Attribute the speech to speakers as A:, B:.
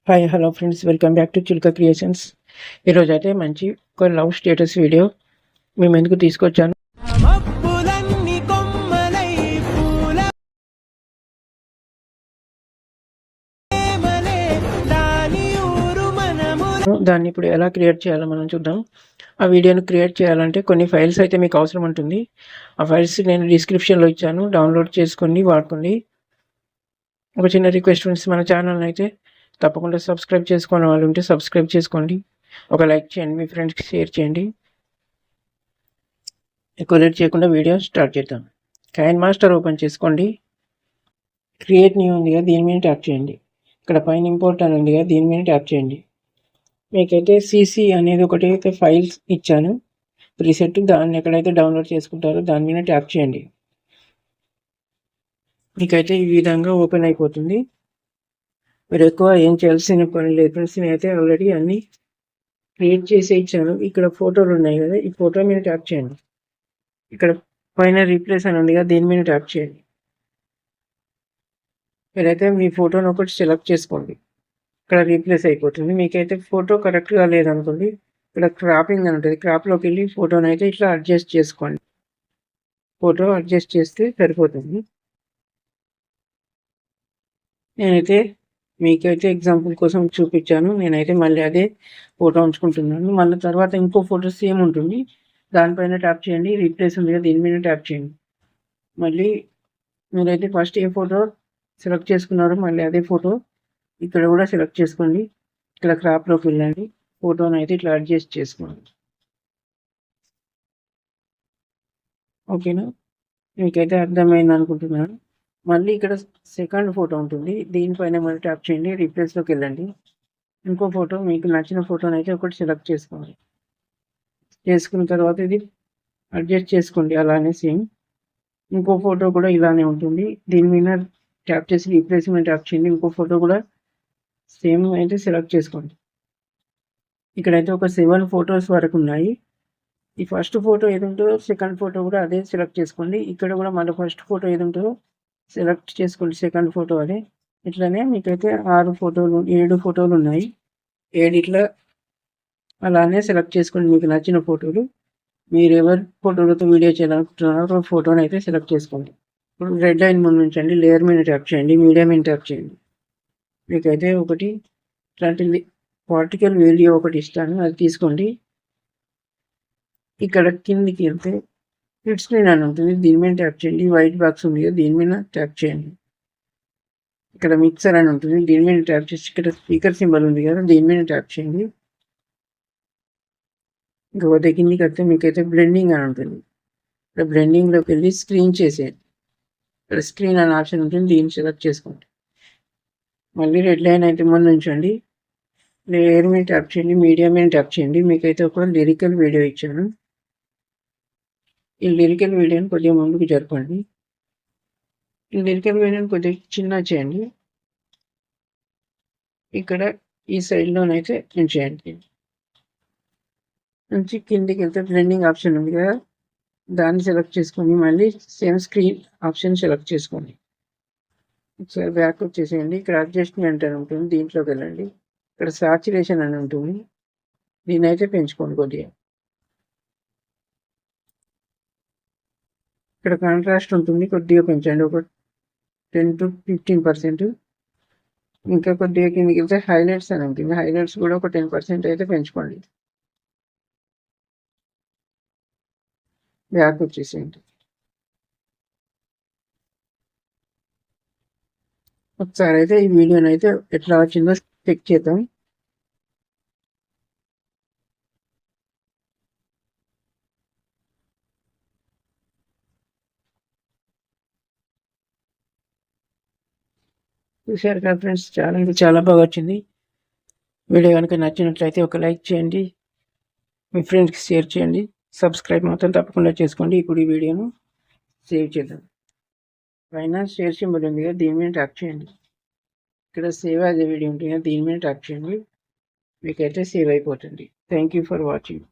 A: Hi hello friends, welcome back to Chilka creations. ఈరోజు అయితే మంచి ఒక లవ్ స్టేటస్ వీడియో మేము ఎందుకు తీసుకొచ్చాను. దాన్ని ఇప్పుడు ఎలా క్రియేట్ చేయాలో మనం చూద్దాం. ఆ వీడియోని క్రియేట్ చేయాలంటే కొన్ని ఫైల్స్ అయితే మీకు అవసరం ఉంటుంది. ఆ ఫైల్స్ నేను డిస్క్రిప్షన్లో ఇచ్చాను, డౌన్లోడ్ చేసుకోండి, వాడుకోండి. ఒక చిన్న రిక్వెస్ట్ ఫ్రెండ్స్, మన ఛానల్ని అయితే తప్పకుండా సబ్స్క్రైబ్ చేసుకునే వాళ్ళు ఉంటే సబ్స్క్రైబ్ చేసుకోండి, ఒక లైక్ చేయండి, మీ ఫ్రెండ్స్కి షేర్ చేయండి. ఎక్కువ లేట్ చేయకుండా వీడియో స్టార్ట్ చేద్దాం. కైన్ మాస్టర్ ఓపెన్ చేసుకోండి. క్రియేట్ న్యూ ఉంది కదా, దీని మీద ట్యాప్ చేయండి. ఇక్కడ పైన ఇంపోర్ట్ అని ఉంది కదా, దీని మీద ట్యాప్ చేయండి. మీకైతే సిసి అనేది ఒకటి అయితే ఫైల్స్ ఇచ్చాను ప్రీసెట్, దాన్ని ఎక్కడైతే డౌన్లోడ్ చేసుకుంటారో దాని మీద ట్యాప్ చేయండి. మీకైతే ఈ విధంగా ఓపెన్ అయిపోతుంది. మీరు ఎక్కువ ఏం చేయాల్సిన పని లేదు ఫ్రెండ్స్, నేనైతే ఆల్రెడీ అన్నీ క్రియేట్ చేసి ఇచ్చాను. ఇక్కడ ఫోటోలు ఉన్నాయి కదా, ఈ ఫోటో మీద ట్యాప్ చేయండి. ఇక్కడ పైన రీప్లేస్ అని ఉంది కదా, దీని మీద ట్యాప్ చేయండి. మీరైతే మీ ఫోటోని ఒకటి సెలెక్ట్ చేసుకోండి, ఇక్కడ రీప్లేస్ అయిపోతుంది. మీకైతే ఫోటో కరెక్ట్గా లేదనుకోండి, ఇక్కడ క్రాపింగ్ అని ఉంటుంది, క్రాప్లోకి వెళ్ళి ఫోటోని అయితే ఇట్లా అడ్జస్ట్ చేసుకోండి. ఫోటో అడ్జస్ట్ చేస్తే సరిపోతుంది. నేనైతే మీకైతే ఎగ్జాంపుల్ కోసం చూపించాను. నేనైతే మళ్ళీ అదే ఫోటో ఉంచుకుంటున్నాను. మళ్ళీ తర్వాత ఇంకో ఫోటో సేమ్ ఉంటుంది, దానిపైన ట్యాప్ చేయండి. రీప్లేస్ ఉంది కదా, దీని మీద ట్యాప్ చేయండి. మళ్ళీ మీరైతే ఫస్ట్ ఏ ఫోటో సెలెక్ట్ చేసుకున్నారో మళ్ళీ అదే ఫోటో ఇక్కడ కూడా సెలెక్ట్ చేసుకోండి. ఇక్కడ క్రాప్లోకి వెళ్ళండి, ఫోటోని అయితే ఇట్లా అడ్జస్ట్ చేసుకోండి. ఓకేనా, మీకైతే అర్థమైంది అనుకుంటున్నాను. మళ్ళీ ఇక్కడ సెకండ్ ఫోటో ఉంటుంది, దీనిపైన మళ్ళీ ట్యాప్ చేయండి. రీప్లేస్లోకి వెళ్ళండి. ఇంకో ఫోటో మీకు నచ్చిన ఫోటోని అయితే ఒకటి సెలెక్ట్ చేసుకోండి. చేసుకున్న తర్వాత ఇది అడ్జస్ట్ చేసుకోండి అలానే సేమ్. ఇంకో ఫోటో కూడా ఇలానే ఉంటుంది, దీని మీద ట్యాప్ చేసి రీప్లేస్ మీద ట్యాప్ చేయండి. ఇంకో ఫోటో కూడా సేమ్ అయితే సెలెక్ట్ చేసుకోండి. ఇక్కడైతే ఒక 7 ఫొటోస్ వరకు ఉన్నాయి. ఈ ఫస్ట్ ఫోటో ఏది ఉంటుందో సెకండ్ ఫోటో కూడా అదే సెలెక్ట్ చేసుకోండి. ఇక్కడ కూడా మళ్ళీ ఫస్ట్ ఫోటో ఏది ఉంటుందో సెలెక్ట్ చేసుకోండి, సెకండ్ ఫోటో అదే. ఇట్లనే మీకైతే 7 ఫోటోలు ఉన్నాయి. 7 ఇట్లా అలానే సెలెక్ట్ చేసుకోండి మీకు నచ్చిన ఫోటోలు. మీరు ఎవరి ఫోటోలతో వీడియో చేయాలనుకుంటున్నారో ఫోటోని అయితే సెలెక్ట్ చేసుకోండి. ఇప్పుడు రెడ్ లైన్ ముందు ఉంచండి, లేయర్ మీద ట్యాప్ చేయండి, మీడియా మీద ట్యాప్ చేయండి. మీకైతే ఒకటి ఇట్లాంటి పార్టికల్ వీడియో ఒకటి ఇస్తాను, అది తీసుకోండి. ఇక్కడ కిందికి వెళ్తే స్ప్లిట్ స్క్రీన్ అని ఉంటుంది, దీని మీద ట్యాప్ చేయండి. వైట్ బాక్స్ ఉంది కదా, దీని మీద ట్యాప్ చేయండి. ఇక్కడ మిక్సర్ అని ఉంటుంది, దీని మీద ట్యాప్ చేసి ఇక్కడ స్పీకర్ సింబల్ ఉంది కదా, దీని మీద ట్యాప్ చేయండి. ఇంకొకటి కిందికి వస్తే మీకైతే బ్లెండింగ్ అని ఉంటుంది, ఇక్కడ బ్లెండింగ్లోకి వెళ్ళి స్క్రీన్ చేసేయండి. ఇక్కడ స్క్రీన్ అనే ఆప్షన్ ఉంటుంది, దీన్ని సెలెక్ట్ చేసుకోండి. మళ్ళీ రెడ్ లైన్ అయితే ముందు ఉంచండి, లేయర్ మీద ట్యాప్ చేయండి, మీడియా మీద ట్యాప్ చేయండి. మీకైతే ఒక లిరికల్ వీడియో ఇచ్చాను, ఈ లిరికల్ వీడియోని కొద్దిగా ముందుకు జరపండి. ఈ లిరికల్ వీడియోని కొద్దిగా చిన్న చేయండి. ఇక్కడ ఈ సైడ్లోనైతే ఉంచేయండి. నుంచి కిందికి వెళ్తే బ్లెండింగ్ ఆప్షన్ ఉంది కదా, దాన్ని సెలెక్ట్ చేసుకొని మళ్ళీ సేమ్ స్క్రీన్ ఆప్షన్ సెలెక్ట్ చేసుకోండి. ఒకసారి బ్యాక్ వచ్చేసేయండి. ఇక్కడ అడ్జస్ట్మెంట్ అని ఉంటుంది, దీంట్లోకి వెళ్ళండి. ఇక్కడ సాచురేషన్ అని ఉంటుంది, దీన్ని అయితే పెంచుకోండి కొద్దిగా. ఇక్కడ కాంట్రాస్ట్ ఉంటుంది, కొద్దిగా పెంచండి, ఒక 10 to 15%. ఇంకా కొద్దిగా కిందికి వెళ్తే హైలైట్స్ అని ఉంటుంది, హైలైట్స్ కూడా ఒక 10% అయితే పెంచుకోండి. బ్యాక్ వచ్చేసేయండి. ఒకసారి అయితే ఈ వీడియోని అయితే ఎట్లా వచ్చిందో చెక్ చేద్దాం. చూశారు కదా ఫ్రెండ్స్, చాలా బాగా వచ్చింది. వీడియో కనుక నచ్చినట్లయితే ఒక లైక్ చేయండి, మీ ఫ్రెండ్స్కి షేర్ చేయండి, సబ్స్క్రైబ్ మాత్రం తప్పకుండా చేసుకోండి. ఇప్పుడు ఈ వీడియోను సేవ్ చేద్దాం. పైన షేర్ సింబల్ ఉంది కదా, దీని మీద ట్యాప్ చేయండి. ఇక్కడ సేవ్ యాజ్ ఏ వీడియో ఉంటుంది కదా, దీని మీద ట్యాప్ చేయండి. మీకైతే సేవ్ అయిపోతుంది. Thank you for watching.